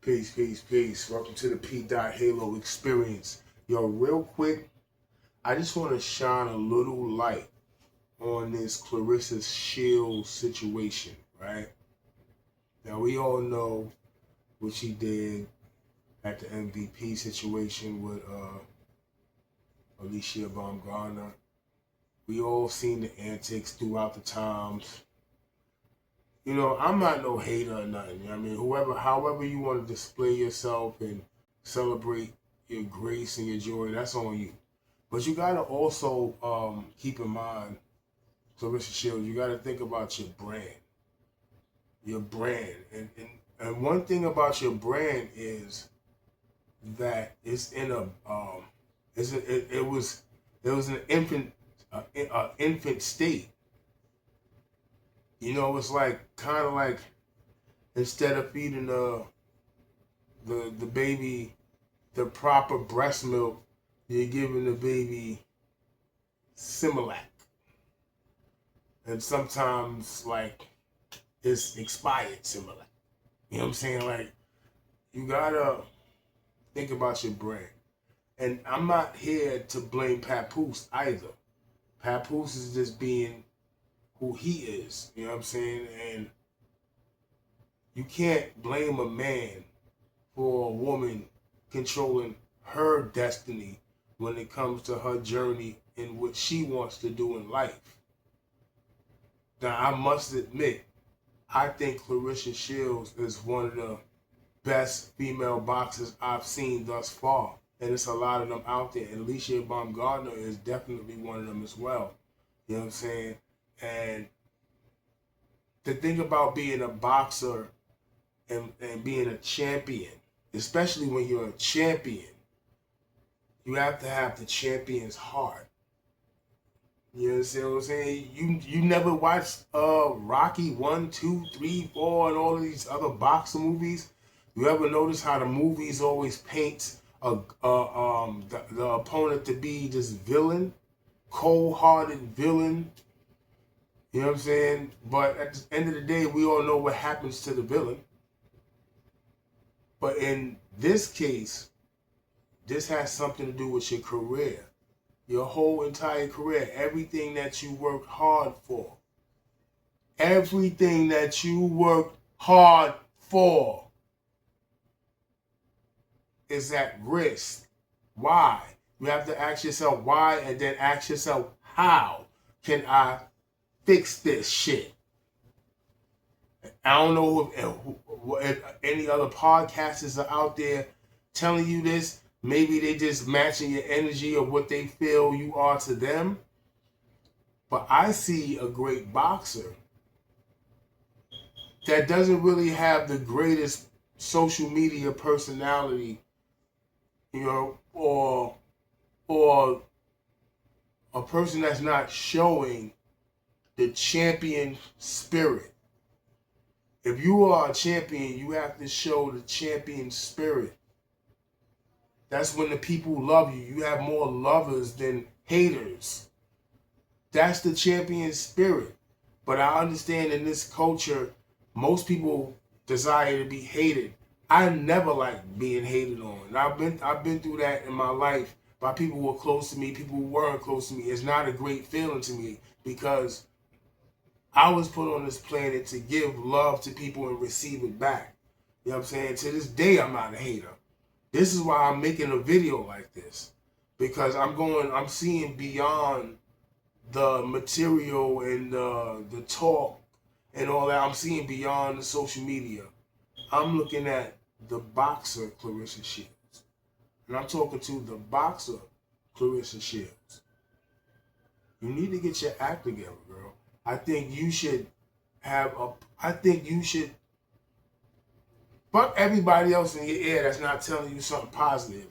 Peace, peace, peace. Welcome to the P. Halo experience. Yo, real quick, I just want to shine a little light on this Claressa Shields situation, right? Now, we all know what she did at the MVP situation with Alicia Baumgartner. We all seen the antics throughout the times. You know, I'm not no hater or nothing. I mean, however you want to display yourself and celebrate your grace and your joy, that's on you. But you gotta also keep in mind, Claressa Shields, you gotta think about your brand. Your brand. And one thing about your brand is that it's in it was an infant state. You know, it's like kind of like instead of feeding the baby the proper breast milk, you're giving the baby Similac, and sometimes like it's expired Similac. You know what I'm saying? Like you gotta think about your brand. And I'm not here to blame Papoose either. Papoose is just being who he is, you know what I'm saying? And you can't blame a man for a woman controlling her destiny when it comes to her journey and what she wants to do in life. Now, I must admit, I think Claressa Shields is one of the best female boxers I've seen thus far. And it's a lot of them out there. And Alicia Baumgartner is definitely one of them as well. You know what I'm saying? And the thing about being a boxer and being a champion, especially when you're a champion, you have to have the champion's heart. You understand what I'm saying? You never watched Rocky 1, 2, 3, 4, and all of these other boxer movies? You ever notice how the movies always paint the opponent to be this villain, cold-hearted villain? You know what I'm saying? But at the end of the day, we all know what happens to the villain. But in this case, this has something to do with your career. Your whole entire career. Everything that you worked hard for. Everything that you worked hard for is at risk. Why? You have to ask yourself why and then ask yourself how can I fix this shit. I don't know if any other podcasters are out there telling you this. Maybe they just matching your energy of what they feel you are to them. But I see a great boxer that doesn't really have the greatest social media personality, you know, or a person that's not showing the champion spirit. If you are a champion, you have to show the champion spirit. That's when the people love you. You have more lovers than haters. That's the champion spirit. But I understand in this culture, most people desire to be hated. I never liked being hated on. And I've been through that in my life by people who were close to me, people who weren't close to me. It's not a great feeling to me because I was put on this planet to give love to people and receive it back. You know what I'm saying? To this day, I'm not a hater. This is why I'm making a video like this. Because I'm seeing beyond the material and the talk and all that. I'm seeing beyond the social media. I'm looking at the boxer, Claressa Shields. And I'm talking to the boxer, Claressa Shields. You need to get your act together, girl. I think you should fuck everybody else in your ear that's not telling you something positive.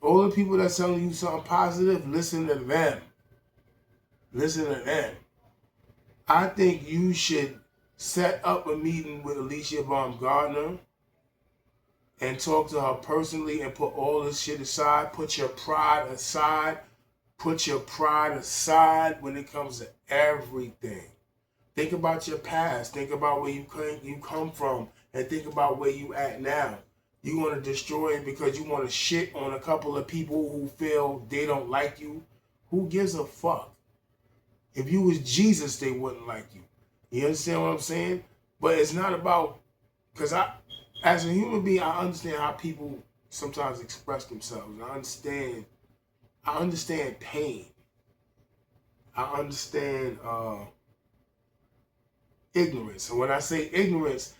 All the people that's telling you something positive, listen to them. Listen to them. I think you should set up a meeting with Alicia Baumgartner and talk to her personally and put all this shit aside. Put your pride aside. Put your pride aside when it comes to everything. Think about your past. Think about where you come from. And think about where you at now. You want to destroy it because you want to shit on a couple of people who feel they don't like you. Who gives a fuck? If you was Jesus, they wouldn't like you. You understand what I'm saying? But it's not about, because as a human being, I understand how people sometimes express themselves. I understand pain. I understand ignorance. And when I say ignorance,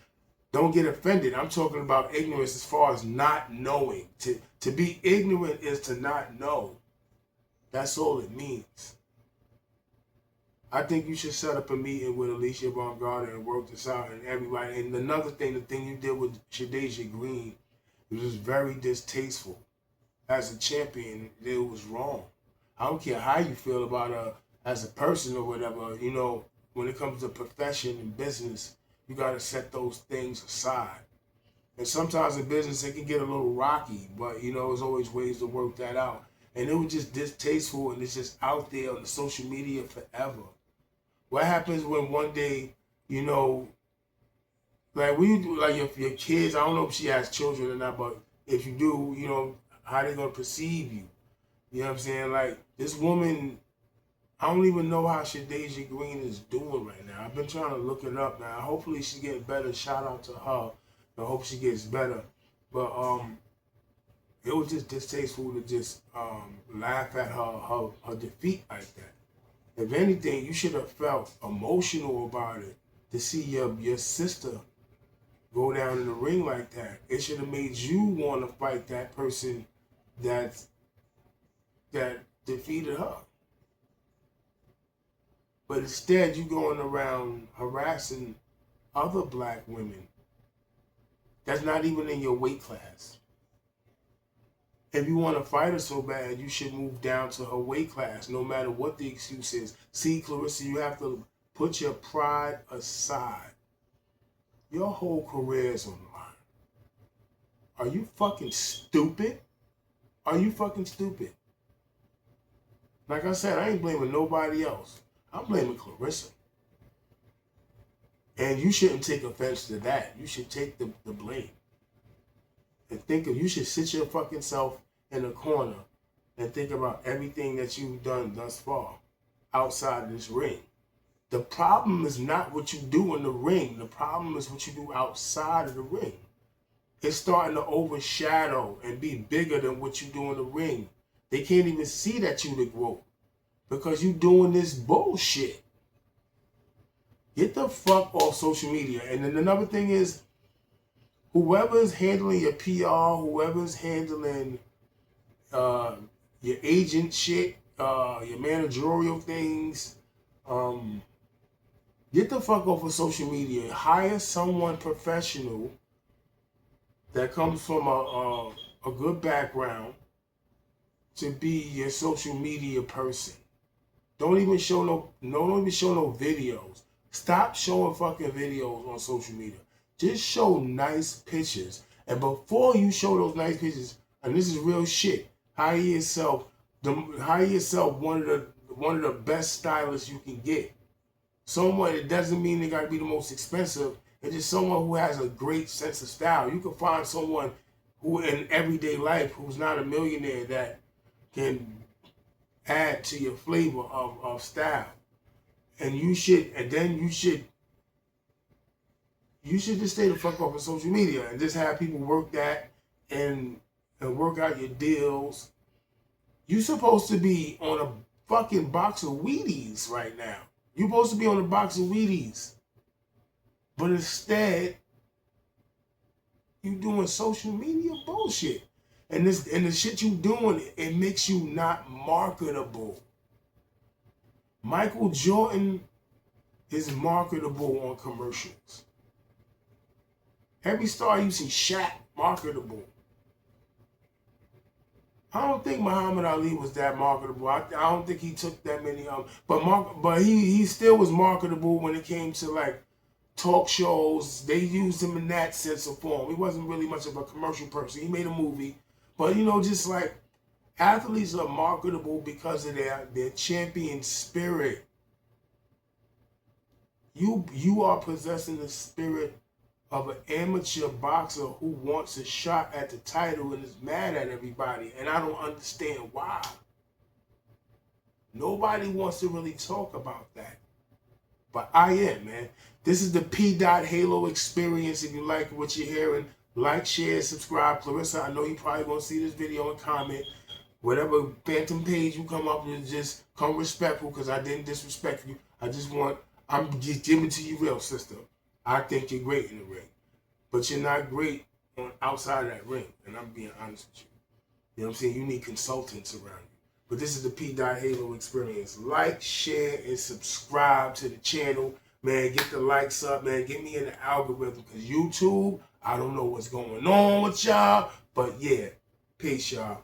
don't get offended. I'm talking about ignorance as far as not knowing. To be ignorant is to not know. That's all it means. I think you should set up a meeting with Alicia Baumgartner and work this out, and everybody. And another thing, the thing you did with Shadeja Green, it was very distasteful. As a champion, it was wrong. I don't care how you feel about her as a person or whatever. You know, when it comes to profession and business, you got to set those things aside. And sometimes in business, it can get a little rocky, but, you know, there's always ways to work that out. And it was just distasteful, and it's just out there on the social media forever. What happens when one day, you know, like when you do, like your kids, I don't know if she has children or not, but if you do, you know, how they going to perceive you. You know what I'm saying? Like, this woman, I don't even know how Shadeja Green is doing right now. I've been trying to look it up now. Hopefully she's getting better. Shout out to her. I hope she gets better. But it was just distasteful to just laugh at her defeat like that. If anything, you should have felt emotional about it to see your sister go down in the ring like that. It should have made you want to fight that person that defeated her. But instead, you going around harassing other black women that's not even in your weight class. If you want to fight her so bad, you should move down to her weight class, no matter what the excuse is. See, Claressa, you have to put your pride aside. Your whole career is on the line. Are you fucking stupid? Are you fucking stupid? Like I said, I ain't blaming nobody else. I'm blaming Claressa. And you shouldn't take offense to that. You should take the blame. And you should sit your fucking self in a corner and think about everything that you've done thus far outside this ring. The problem is not what you do in the ring. The problem is what you do outside of the ring. It's starting to overshadow and be bigger than what you do in the ring. They can't even see that you the growth because you doing this bullshit. Get the fuck off social media. And then another thing is, whoever is handling your PR, whoever is handling your agent shit, your managerial things, get the fuck off of social media. Hire someone professional that comes from a good background to be your social media person. Don't even show no videos. Stop showing fucking videos on social media. Just show nice pictures. And before you show those nice pictures, and this is real shit, hire yourself one of the best stylists you can get. Someone, it doesn't mean they gotta be the most expensive. It's just someone who has a great sense of style. You can find someone who in everyday life who's not a millionaire that can add to your flavor of style. And you should just stay the fuck off of social media and just have people work that and work out your deals. You supposed to be on a fucking box of Wheaties right now. You're supposed to be on a box of Wheaties. But instead, you doing social media bullshit. And the shit you doing, it makes you not marketable. Michael Jordan is marketable on commercials. Every star you see, Shaq, marketable. I don't think Muhammad Ali was that marketable. I don't think he took that many but he still was marketable when it came to like talk shows. They used him in that sense of form. He wasn't really much of a commercial person. He made a movie, but just like athletes are marketable because of their champion spirit. You are possessing the spirit of an amateur boxer who wants a shot at the title and is mad at everybody. And I don't understand why. Nobody wants to really talk about that. But I am, man. This is the P. Halo experience. If you like what you're hearing, like, share, subscribe. Claressa, I know you probably going to see this video and comment. Whatever phantom page you come up with, just come respectful, because I didn't disrespect you. I'm just giving to you real, sister. I think you're great in the ring. But you're not great on outside of that ring. And I'm being honest with you. You know what I'm saying? You need consultants around you. But this is the P. Halo experience. Like, share, and subscribe to the channel. Man, get the likes up, man. Get me in the algorithm. Because YouTube, I don't know what's going on with y'all. But yeah, peace, y'all.